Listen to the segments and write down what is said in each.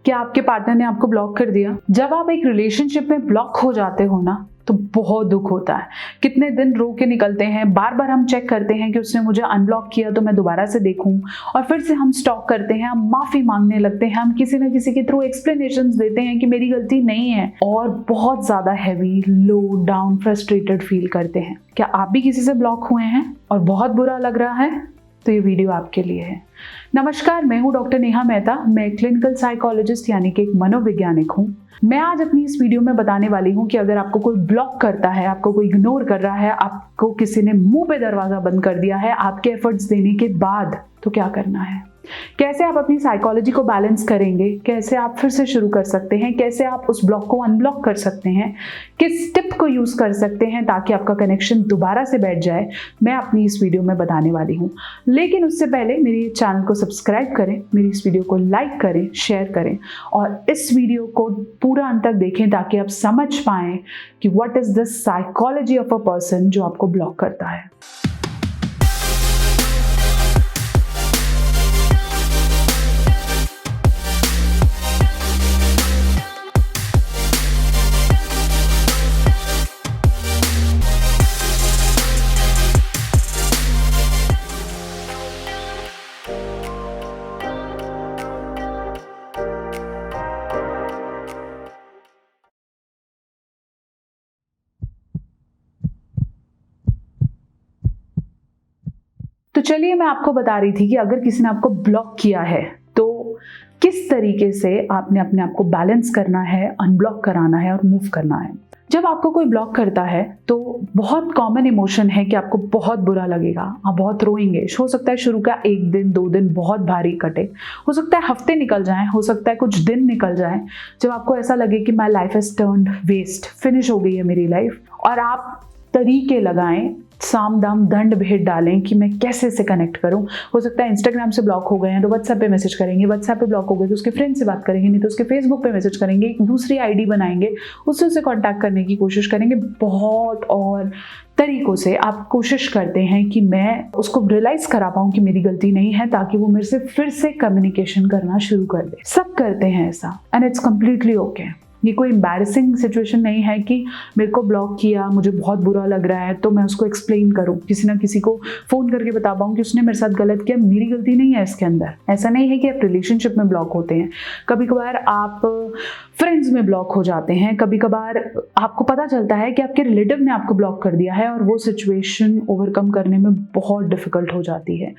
क्या आपके पार्टनर ने आपको ब्लॉक कर दिया? जब आप एक रिलेशनशिप में ब्लॉक हो जाते हो ना, तो बहुत दुख होता है। कितने दिन रो के निकलते हैं, बार बार हम चेक करते हैं कि उसने मुझे अनब्लॉक किया तो मैं दोबारा से देखूं, और फिर से हम स्टॉक करते हैं, हम माफी मांगने लगते हैं, हम किसी न किसी के थ्रू एक्सप्लेनेशंस देते हैं कि मेरी गलती नहीं है, और बहुत ज्यादा हैवी, लो, डाउन, फ्रस्ट्रेटेड फील करते हैं। क्या आप भी किसी से ब्लॉक हुए हैं और बहुत बुरा लग रहा है? तो ये वीडियो आपके लिए है। नमस्कार, मैं हूं डॉक्टर नेहा मेहता। मैं क्लिनिकल साइकोलॉजिस्ट यानी कि एक मनोवैज्ञानिक हूं। मैं आज अपनी इस वीडियो में बताने वाली हूं कि अगर आपको कोई ब्लॉक करता है, आपको कोई इग्नोर कर रहा है, आपको किसी ने मुंह पे दरवाजा बंद कर दिया है आपके एफर्ट्स देने के बाद, तो क्या करना है, कैसे आप अपनी साइकोलॉजी को बैलेंस करेंगे, कैसे आप फिर से शुरू कर सकते हैं, कैसे आप उस ब्लॉक को अनब्लॉक कर सकते हैं, किस टिप को यूज कर सकते हैं ताकि आपका कनेक्शन दोबारा से बैठ जाए, मैं अपनी इस वीडियो में बताने वाली हूं। लेकिन उससे पहले मेरे चैनल को सब्सक्राइब करें, मेरी इस वीडियो को लाइक करें, शेयर करें और इस वीडियो को पूरा अंत तक देखें ताकि आप समझ पाएं कि what is the psychology of a person जो आपको ब्लॉक करता है। तो चलिए, मैं आपको बता रही थी कि अगर किसी ने आपको ब्लॉक किया है तो किस तरीके से आपने अपने आप को बैलेंस करना है, अनब्लॉक कराना है और मूव करना है। जब आपको कोई ब्लॉक करता है तो बहुत कॉमन इमोशन है कि आपको बहुत बुरा लगेगा, आप बहुत रोएंगे। हो सकता है शुरू का 1 दिन 2 दिन बहुत भारी कटे, हो सकता है हफ्ते निकल जाएं, हो सकता है कुछ दिन निकल जाएं जब आपको ऐसा लगे कि my life has turned waste, finish हो गई है मेरी लाइफ, और आप तरीके लगाएं, साम दाम दंड भेद डालें कि मैं कैसे से कनेक्ट करूं। हो सकता है इंस्टाग्राम से ब्लॉक हो गए हैं तो व्हाट्सएप पे मैसेज करेंगे, व्हाट्सएप पे ब्लॉक हो गए तो उसके फ्रेंड से बात करेंगे, नहीं तो उसके फेसबुक पे मैसेज करेंगे, एक दूसरी आईडी बनाएंगे, उससे कांटेक्ट करने की कोशिश करेंगे। बहुत और तरीकों से आप कोशिश करते हैं कि मैं उसको रियलाइज करा पाऊं कि मेरी गलती नहीं है, ताकि वो मेरे से फिर से कम्युनिकेशन करना शुरू कर दे। सब करते हैं ऐसा, एंड इट्स कंप्लीटली ओके। ये कोई एम्बैरेसिंग सिचुएशन नहीं है कि मेरे को ब्लॉक किया, मुझे बहुत बुरा लग रहा है तो मैं उसको एक्सप्लेन करूं, किसी ना किसी को फोन करके बता पाऊं कि उसने मेरे साथ गलत किया, मेरी गलती नहीं है इसके अंदर। ऐसा नहीं है कि आप रिलेशनशिप में ब्लॉक होते हैं, कभी कभार आप फ्रेंड्स में ब्लॉक हो जाते हैं, कभी कभार आपको पता चलता है कि आपके रिलेटिव ने आपको ब्लॉक कर दिया है और वो सिचुएशन ओवरकम करने में बहुत डिफिकल्ट हो जाती है।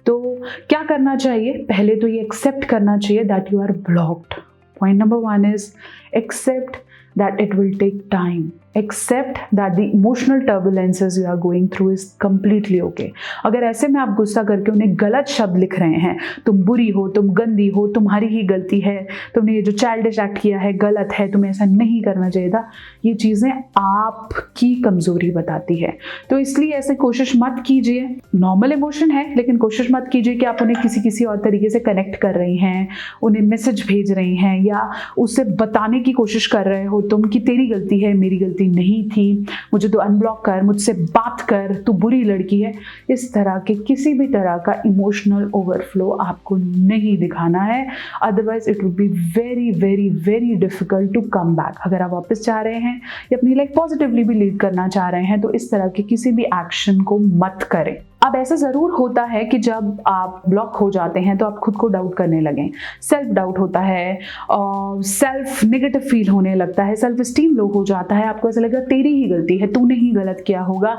तो क्या करना चाहिए? पहले तो ये एक्सेप्ट करना चाहिए that you are blocked. Point number 1 is accept that it will take time. Accept that the emotional turbulences you are going through is completely okay. अगर ऐसे में आप गुस्सा करके उन्हें गलत शब्द लिख रहे हैं, तुम बुरी हो, तुम गंदी हो, तुम्हारी ही गलती है, तुमने ये जो चाइल्डिश एक्ट किया है गलत है, तुम्हें ऐसा नहीं करना चाहिए था, ये चीज़ें आपकी कमजोरी बताती है। तो इसलिए ऐसे कोशिश मत कीजिए। नॉर्मल इमोशन है, लेकिन कोशिश मत कीजिए कि आप उन्हें किसी और तरीके से कनेक्ट कर रही हैं, उन्हें मैसेज भेज रही हैं या उससे बताने की कोशिश कर रहे हो तुम कि तेरी गलती है, मेरी गलती नहीं थी, मुझे तो अनब्लॉक कर, मुझसे बात कर, तू बुरी लड़की है। इस तरह के किसी भी तरह का इमोशनल ओवरफ्लो आपको नहीं दिखाना है, otherwise it will be very very very difficult to come back. अगर आप वापस चाह रहे हैं या अपनी लाइफ पॉजिटिवली भी लीड करना चाह रहे हैं तो इस तरह के किसी भी एक्शन को मत करें। अब ऐसा ज़रूर होता है कि जब आप ब्लॉक हो जाते हैं तो आप खुद को डाउट करने लगें, सेल्फ डाउट होता है, सेल्फ नेगेटिव फील होने लगता है, सेल्फ स्टीम लो हो जाता है, आपको ऐसा लगेगा तेरी ही गलती है, तूने ही गलत किया होगा।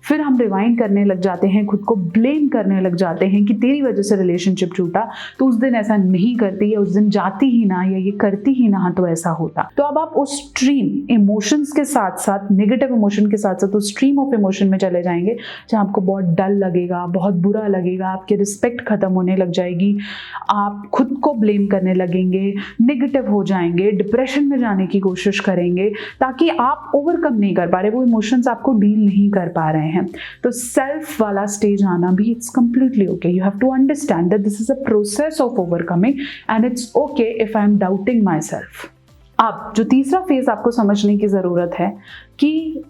फिर हम रिवाइंड करने लग जाते हैं, खुद को ब्लेम करने लग जाते हैं कि तेरी वजह से रिलेशनशिप टूटा, तो उस दिन ऐसा नहीं करती या उस दिन जाती ही ना या ये करती ही ना तो ऐसा होता। तो अब आप उस स्ट्रीम इमोशंस के साथ साथ, नेगेटिव इमोशन के साथ साथ उस स्ट्रीम ऑफ इमोशन में चले जाएंगे जहाँ आपको बहुत डल लगेगा, बहुत बुरा लगेगा, आपकी रिस्पेक्ट खत्म होने लग जाएगी, आप खुद को ब्लेम करने लगेंगे, नेगेटिव हो जाएंगे, डिप्रेशन में जाने की कोशिश करेंगे, ताकि आप ओवरकम नहीं कर पा रहे, वो इमोशंस आपको डील नहीं कर पा रहे हैं। तो सेल्फ वाला स्टेज आना भी it's completely okay. You have to understand that this is a process of overcoming and it's okay if I am doubting myself. अब जो तीसरा फेज आपको समझने की जरूरत है कि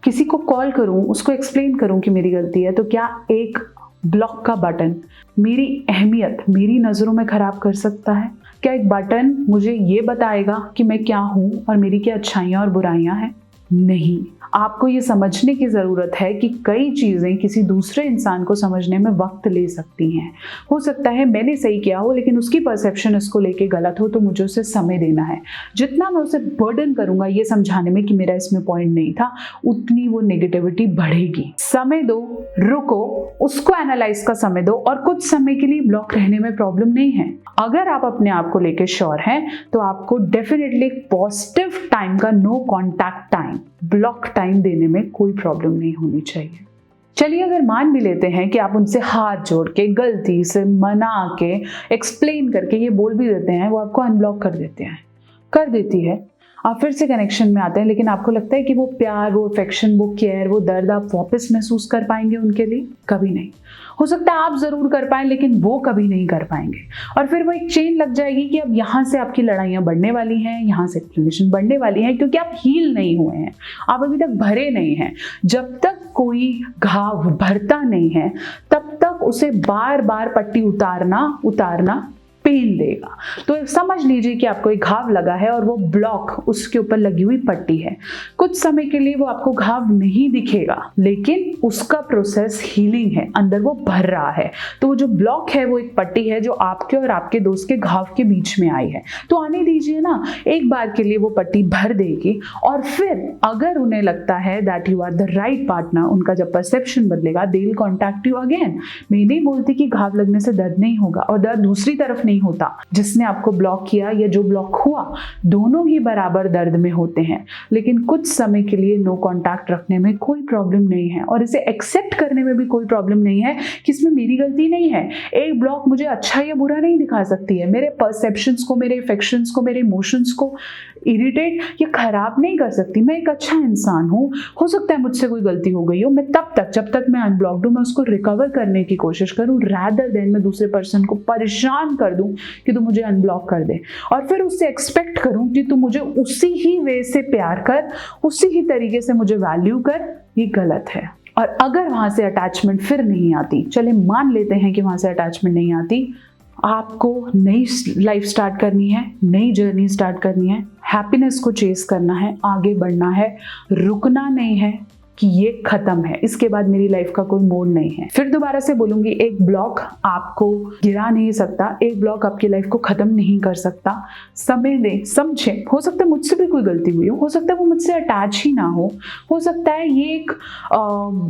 किसी को कॉल करूं, उसको एक्सप्लेन करूं कि मेरी गलती है, तो क्या एक ब्लॉक का बटन मेरी अहमियत मेरी नज़रों में ख़राब कर सकता है? क्या एक बटन मुझे ये बताएगा कि मैं क्या हूँ और मेरी क्या अच्छाइयाँ और बुराइयाँ हैं? नहीं। आपको ये समझने की ज़रूरत है कि कई चीज़ें किसी दूसरे इंसान को समझने में वक्त ले सकती हैं। हो सकता है मैंने सही किया हो लेकिन उसकी परसेप्शन इसको लेके गलत हो, तो मुझे उसे समय देना है। जितना मैं उसे बर्डन करूँगा ये समझाने में कि मेरा इसमें पॉइंट नहीं था, उतनी वो नेगेटिविटी बढ़ेगी। समय दो, रुको, उसको एनालाइज का समय दो और कुछ समय के लिए ब्लॉक रहने में प्रॉब्लम नहीं है। अगर आप अपने आप को लेके श्योर हैं तो आपको डेफिनेटली एक पॉजिटिव टाइम का, no contact time, block time देने में कोई प्रॉब्लम नहीं होनी चाहिए। चलिए अगर मान भी लेते हैं कि आप उनसे हाथ जोड़ के, गलती से मना के, एक्सप्लेन करके ये बोल भी देते हैं, वो आपको अनब्लॉक कर देते हैं, कर देती है, आप फिर से कनेक्शन में आते हैं, लेकिन आपको लगता है कि वो प्यार, वो अफेक्शन, वो केयर, वो दर्द आप वापस महसूस कर पाएंगे उनके लिए? कभी नहीं। हो सकता है आप जरूर कर पाएं लेकिन वो कभी नहीं कर पाएंगे। और फिर वो एक चेन लग जाएगी कि अब यहाँ से आपकी लड़ाइयाँ बढ़ने वाली हैं, यहाँ से एक्सप्लेनेशन बढ़ने वाली है, क्योंकि आप हील नहीं हुए हैं, आप अभी तक भरे नहीं हैं। जब तक कोई घाव भरता नहीं है तब तक उसे बार बार पट्टी उतारना पेन देगा। तो समझ लीजिए कि आपको एक घाव लगा है और वो ब्लॉक उसके ऊपर लगी हुई पट्टी है। कुछ समय के लिए वो आपको घाव नहीं दिखेगा लेकिन उसका प्रोसेस हीलिंग है, अंदर वो भर रहा है। तो वो जो ब्लॉक है वो एक पट्टी है जो आपके और आपके दोस्त के घाव के बीच में आई है। तो आने दीजिए ना, एक बार के लिए वो पट्टी भर देगी और फिर अगर उन्हें लगता है that you are the right partner, उनका जब परसेप्शन बदलेगा, they will contact you again. मैं नहीं बोलती कि घाव लगने से दर्द नहीं होगा और दर्द दूसरी तरफ नहीं होता। जिसने आपको ब्लॉक किया या जो ब्लॉक हुआ, दोनों ही बराबर दर्द में होते हैं, लेकिन कुछ समय के लिए नो कांटेक्ट रखने में कोई प्रॉब्लम नहीं है और इसे एक्सेप्ट करने में भी कोई प्रॉब्लम नहीं है कि इसमें मेरी गलती नहीं है। एक ब्लॉक मुझे अच्छा या बुरा नहीं दिखा सकती है, मेरे परसेप्शंस को, मेरे इफेक्शंस को, मेरे इमोशंस को इरिटेट या खराब नहीं कर सकती। मैं एक अच्छा इंसान हूँ, हो सकता है मुझसे कोई गलती हो गई हो, मैं तब तक, जब तक मैं अनब्लॉक्ड हूँ, मैं उसको रिकवर करने की कोशिश करूँ, रैदर देन मैं दूसरे पर्सन को परेशान कर दूं कि तू मुझे अनब्लॉक कर दे और फिर उससे एक्सपेक्ट करूं कि तू मुझे उसी ही वे से प्यार कर, उसी ही तरीके से मुझे वैल्यू कर। ये गलत है। और अगर वहां से अटैचमेंट फिर नहीं आती, चले मान लेते हैं कि वहां से अटैचमेंट नहीं आती, आपको नई लाइफ स्टार्ट करनी है, नई जर्नी स्टार्ट करनी है, हैप्पीनेस को चेस करना है, आगे बढ़ना है, रुकना नहीं है कि ये खत्म है, इसके बाद मेरी लाइफ का कोई मोड़ नहीं है। फिर दोबारा से बोलूंगी, एक ब्लॉक आपको गिरा नहीं सकता, एक ब्लॉक आपकी लाइफ को खत्म नहीं कर सकता। समय दें, समझें। हो सकता है मुझसे भी कोई गलती हुई हो सकता है वो मुझसे अटैच ही ना हो सकता है ये एक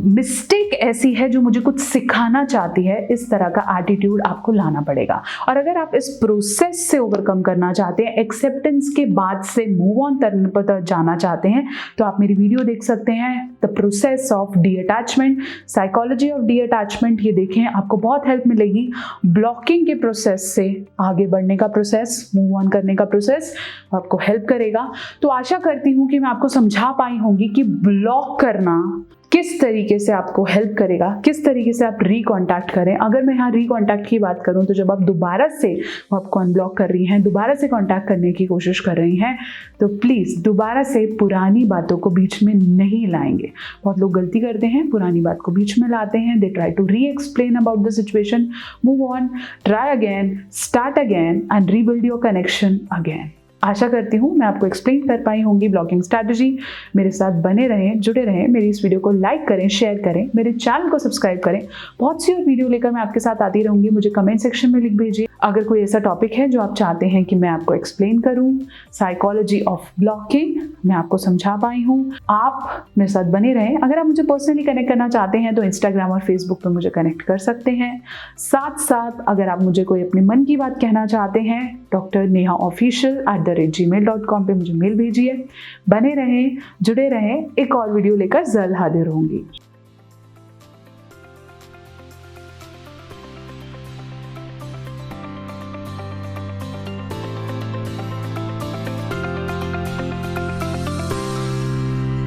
मिस्टेक ऐसी है जो मुझे कुछ सिखाना चाहती है। इस तरह का एटीट्यूड आपको लाना पड़ेगा। और अगर आप इस प्रोसेस से ओवरकम करना चाहते हैं, एक्सेप्टेंस के बाद से मूव ऑन पर जाना चाहते हैं, तो आप मेरी वीडियो देख सकते हैं, the process of detachment, psychology of detachment. ये देखें, आपको बहुत हेल्प मिलेगी। ब्लॉकिंग के प्रोसेस से आगे बढ़ने का प्रोसेस, मूव ऑन करने का प्रोसेस आपको हेल्प करेगा। तो आशा करती हूँ कि मैं आपको समझा पाई होंगी कि ब्लॉक करना किस तरीके से आपको हेल्प करेगा, किस तरीके से आप रिकॉन्टैक्ट करें। अगर मैं यहाँ रिकॉन्टैक्ट की बात करूँ तो जब आप दोबारा से वो आपको अनब्लॉक कर रही हैं, दोबारा से कॉन्टैक्ट करने की कोशिश कर रही हैं, तो प्लीज़ दोबारा से पुरानी बातों को बीच में नहीं लाएंगे। बहुत लोग गलती करते हैं, पुरानी बात को बीच में लाते हैं। They try to re explain about the situation, move on, try again, start again and rebuild your connection again. आशा करती हूँ मैं आपको एक्सप्लेन कर पाई होंगी ब्लॉकिंग स्ट्रैटेजी। मेरे साथ बने रहें, जुड़े रहें, मेरी इस वीडियो को लाइक करें, शेयर करें, मेरे चैनल को सब्सक्राइब करें। बहुत सी और वीडियो लेकर मैं आपके साथ आती रहूँगी। मुझे कमेंट सेक्शन में लिख भेजिए अगर कोई ऐसा टॉपिक है जो आप चाहते हैं कि मैं आपको एक्सप्लेन करूँ। साइकोलॉजी ऑफ ब्लॉकिंग मैं आपको समझा पाई हूँ। आप मेरे साथ बने रहें। अगर आप मुझे पर्सनली कनेक्ट करना चाहते हैं तो इंस्टाग्राम और फेसबुक पर मुझे कनेक्ट कर सकते हैं। साथ साथ अगर आप मुझे कोई अपने मन की बात कहना चाहते हैं, drnehaofficial@gmail.com पे मुझे मेल भेजिए। बने रहें, जुड़े रहें, एक और वीडियो लेकर जल्द हाजिर होंगी।